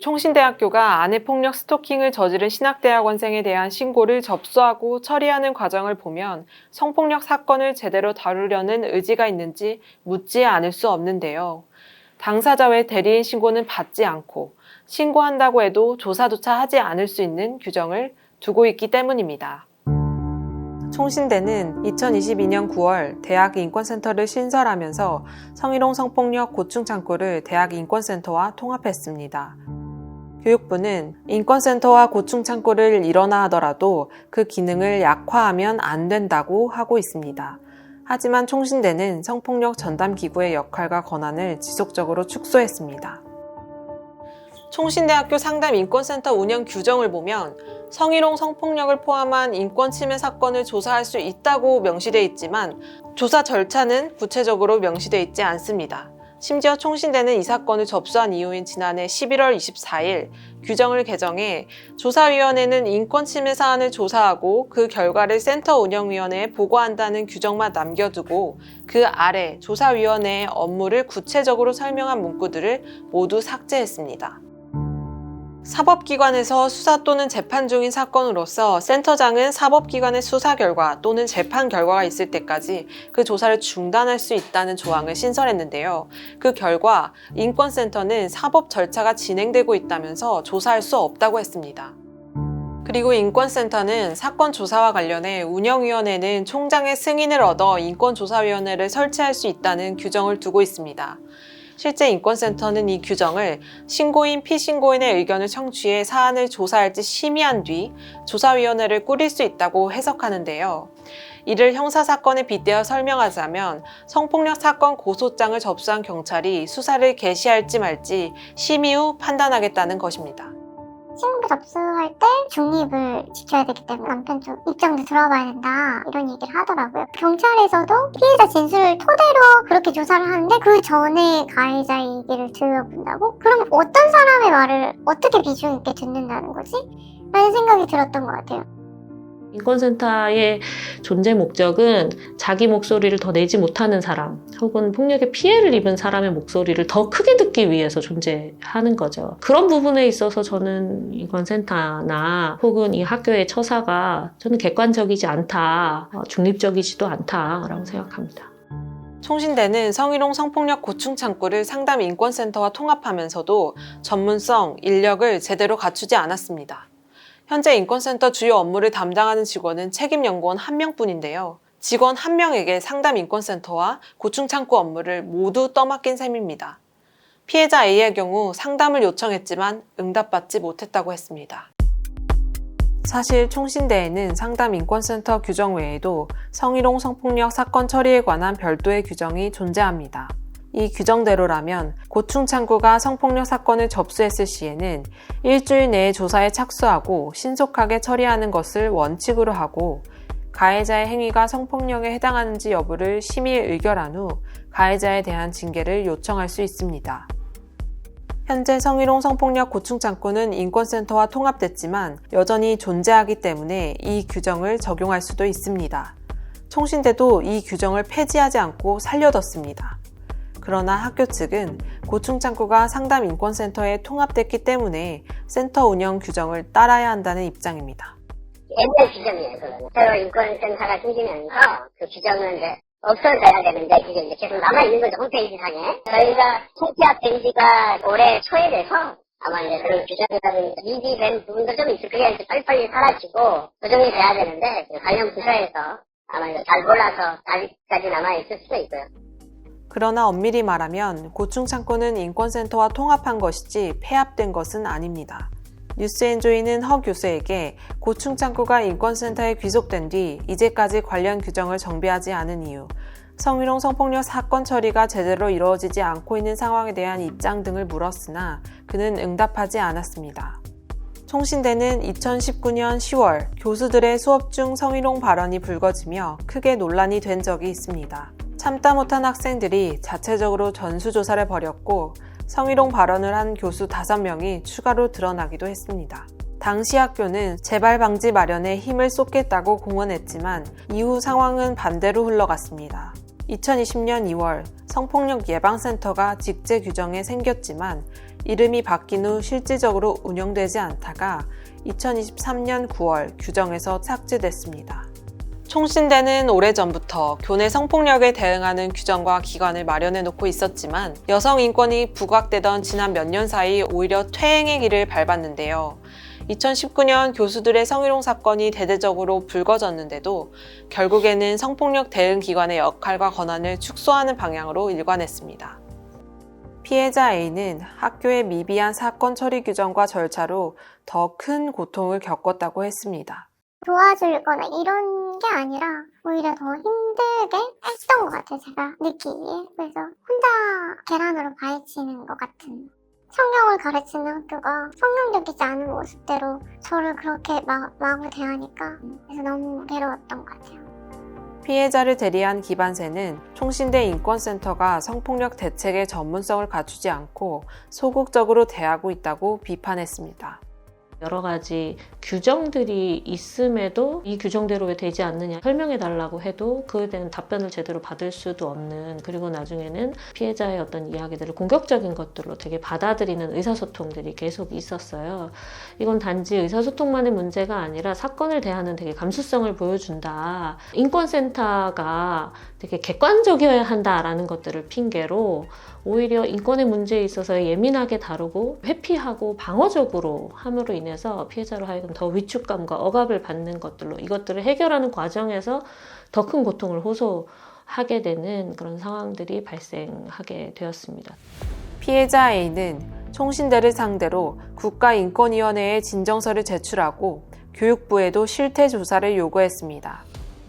총신대학교가 아내폭력 스토킹을 저지른 신학대학원생에 대한 신고를 접수하고 처리하는 과정을 보면 성폭력 사건을 제대로 다루려는 의지가 있는지 묻지 않을 수 없는데요. 당사자 외 대리인 신고는 받지 않고 신고한다고 해도 조사조차 하지 않을 수 있는 규정을 두고 있기 때문입니다. 총신대는 2022년 9월 대학인권센터를 신설하면서 성희롱 성폭력 고충 창구를 대학인권센터와 통합했습니다. 교육부는 인권센터와 고충 창구를 일원화 하더라도 그 기능을 약화하면 안 된다고 하고 있습니다. 하지만 총신대는 성폭력 전담기구의 역할과 권한을 지속적으로 축소했습니다. 총신대학교 상담인권센터 운영 규정을 보면 성희롱 성폭력을 포함한 인권침해 사건을 조사할 수 있다고 명시되어 있지만 조사 절차는 구체적으로 명시되어 있지 않습니다. 심지어 총신대는 이 사건을 접수한 이후인 지난해 11월 24일 규정을 개정해 조사위원회는 인권침해 사안을 조사하고 그 결과를 센터 운영위원회에 보고한다는 규정만 남겨두고 그 아래 조사위원회의 업무를 구체적으로 설명한 문구들을 모두 삭제했습니다. 사법기관에서 수사 또는 재판 중인 사건으로서 센터장은 사법기관의 수사 결과 또는 재판 결과가 있을 때까지 그 조사를 중단할 수 있다는 조항을 신설했는데요. 그 결과 인권센터는 사법 절차가 진행되고 있다면서 조사할 수 없다고 했습니다. 그리고 인권센터는 사건 조사와 관련해 운영위원회는 총장의 승인을 얻어 인권조사위원회를 설치할 수 있다는 규정을 두고 있습니다. 실제 인권센터는 이 규정을 신고인, 피신고인의 의견을 청취해 사안을 조사할지 심의한 뒤 조사위원회를 꾸릴 수 있다고 해석하는데요. 이를 형사사건에 빗대어 설명하자면 성폭력 사건 고소장을 접수한 경찰이 수사를 개시할지 말지 심의 후 판단하겠다는 것입니다. 신고 접수할 때 중립을 지켜야 되기 때문에 남편 쪽 입장도 들어봐야 된다 이런 얘기를 하더라고요. 경찰에서도 피해자 진술을 토대로 그렇게 조사를 하는데 그 전에 가해자의 얘기를 들어본다고? 그럼 어떤 사람의 말을 어떻게 비중 있게 듣는다는 거지? 라는 생각이 들었던 것 같아요. 인권센터의 존재 목적은 자기 목소리를 더 내지 못하는 사람 혹은 폭력의 피해를 입은 사람의 목소리를 더 크게 듣기 위해서 존재하는 거죠. 그런 부분에 있어서 저는 인권센터나 혹은 이 학교의 처사가 저는 객관적이지 않다, 중립적이지도 않다라고 생각합니다. 총신대는 성희롱 성폭력 고충 창구를 상담인권센터와 통합하면서도 전문성, 인력을 제대로 갖추지 않았습니다. 현재 인권센터 주요 업무를 담당하는 직원은 책임연구원 1명뿐인데요. 직원 1명에게 상담인권센터와 고충창구 업무를 모두 떠맡긴 셈입니다. 피해자 A의 경우 상담을 요청했지만 응답받지 못했다고 했습니다. 사실 총신대에는 상담인권센터 규정 외에도 성희롱 성폭력 사건 처리에 관한 별도의 규정이 존재합니다. 이 규정대로라면 고충창구가 성폭력 사건을 접수했을 시에는 일주일 내에 조사에 착수하고 신속하게 처리하는 것을 원칙으로 하고 가해자의 행위가 성폭력에 해당하는지 여부를 심의 의결한 후 가해자에 대한 징계를 요청할 수 있습니다. 현재 성희롱 성폭력 고충창구는 인권센터와 통합됐지만 여전히 존재하기 때문에 이 규정을 적용할 수도 있습니다. 총신대도 이 규정을 폐지하지 않고 살려뒀습니다. 그러나 학교 측은 고충창구가 상담인권센터에 통합됐기 때문에 센터 운영 규정을 따라야 한다는 입장입니다. 옛날 규정이에요. 새로 인권센터가 생기면서 그 규정은 이제 없어져야 되는데 그게 이제 계속 남아있는 거죠. 홈페이지상에. 저희가 통합된 지가 올해 초에 돼서 아마 이제 그런 규정이라든지 미비된 부분도 좀 있을 거예요. 이제 빨리빨리 사라지고 조정이 돼야 되는데 관련 부서에서 아마 이제 잘 몰라서 아직까지 남아있을 수도 있고요. 그러나 엄밀히 말하면 고충창구는 인권센터와 통합한 것이지 폐합된 것은 아닙니다. 뉴스엔조이는 허 교수에게 고충창구가 인권센터에 귀속된 뒤 이제까지 관련 규정을 정비하지 않은 이유, 성희롱 성폭력 사건 처리가 제대로 이루어지지 않고 있는 상황에 대한 입장 등을 물었으나 그는 응답하지 않았습니다. 총신대는 2019년 10월 교수들의 수업 중 성희롱 발언이 불거지며 크게 논란이 된 적이 있습니다. 참다 못한 학생들이 자체적으로 전수조사를 벌였고 성희롱 발언을 한 교수 5명이 추가로 드러나기도 했습니다. 당시 학교는 재발 방지 마련에 힘을 쏟겠다고 공언했지만 이후 상황은 반대로 흘러갔습니다. 2020년 2월 성폭력 예방센터가 직제 규정에 생겼지만 이름이 바뀐 후 실질적으로 운영되지 않다가 2023년 9월 규정에서 삭제됐습니다. 총신대는 오래전부터 교내 성폭력에 대응하는 규정과 기관을 마련해 놓고 있었지만 여성 인권이 부각되던 지난 몇 년 사이 오히려 퇴행의 길을 밟았는데요. 2019년 교수들의 성희롱 사건이 대대적으로 불거졌는데도 결국에는 성폭력 대응 기관의 역할과 권한을 축소하는 방향으로 일관했습니다. 피해자 A는 학교의 미비한 사건 처리 규정과 절차로 더 큰 고통을 겪었다고 했습니다. 도와주거나 이런 게 아니라 오히려 더 힘들게 했던 것 같아요. 제가 느끼기에. 그래서 혼자 계란으로 파헤치는 것 같은. 성경을 가르치는 학교가 성경적이지 않은 모습대로 저를 그렇게 마구 대하니까 그래서 너무 괴로웠던 것 같아요. 피해자를 대리한 기반세는 총신대 인권센터가 성폭력 대책의 전문성을 갖추지 않고 소극적으로 대하고 있다고 비판했습니다. 여러 가지 규정들이 있음에도 이 규정대로 왜 되지 않느냐 설명해 달라고 해도 그에 대한 답변을 제대로 받을 수도 없는, 그리고 나중에는 피해자의 어떤 이야기들을 공격적인 것들로 되게 받아들이는 의사소통들이 계속 있었어요. 이건 단지 의사소통만의 문제가 아니라 사건을 대하는 되게 감수성을 보여준다. 인권센터가 되게 객관적이어야 한다라는 것들을 핑계로 오히려 인권의 문제에 있어서 예민하게 다루고 회피하고 방어적으로 함으로 인해서 피해자로 하여금 더 위축감과 억압을 받는 것들로 이것들을 해결하는 과정에서 더 큰 고통을 호소하게 되는 그런 상황들이 발생하게 되었습니다. 피해자 A는 총신대를 상대로 국가인권위원회에 진정서를 제출하고 교육부에도 실태 조사를 요구했습니다.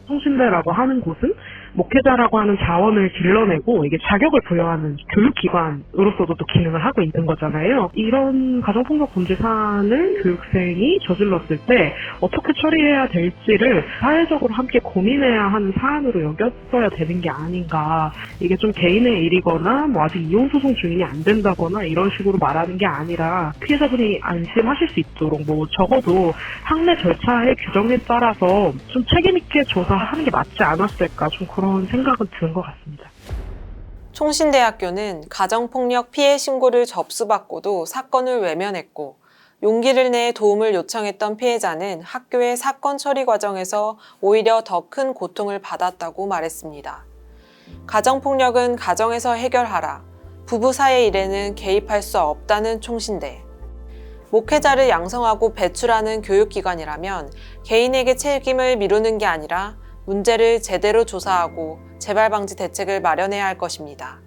총신대라고 하는 곳은 목회자라고 하는 자원을 길러내고 이게 자격을 부여하는 교육기관으로서도 또 기능을 하고 있는 거잖아요. 이런 가정폭력 범죄 사안을 교육생이 저질렀을 때 어떻게 처리해야 될지를 사회적으로 함께 고민해야 하는 사안으로 여겼어야 되는 게 아닌가. 이게 좀 개인의 일이거나 뭐 아직 이혼소송 중인이 안 된다거나 이런 식으로 말하는 게 아니라 피해자분이 안심하실 수 있도록 뭐 적어도 학내 절차의 규정에 따라서 좀 책임있게 조사하는 게 맞지 않았을까, 좀 그런 생각은 드는 것 같습니다. 총신대학교는 가정폭력 피해 신고를 접수받고도 사건을 외면했고 용기를 내 도움을 요청했던 피해자는 학교의 사건 처리 과정에서 오히려 더 큰 고통을 받았다고 말했습니다. 가정폭력은 가정에서 해결하라. 부부 사이의 일에는 개입할 수 없다는 총신대. 목회자를 양성하고 배출하는 교육기관이라면 개인에게 책임을 미루는 게 아니라 문제를 제대로 조사하고 재발 방지 대책을 마련해야 할 것입니다.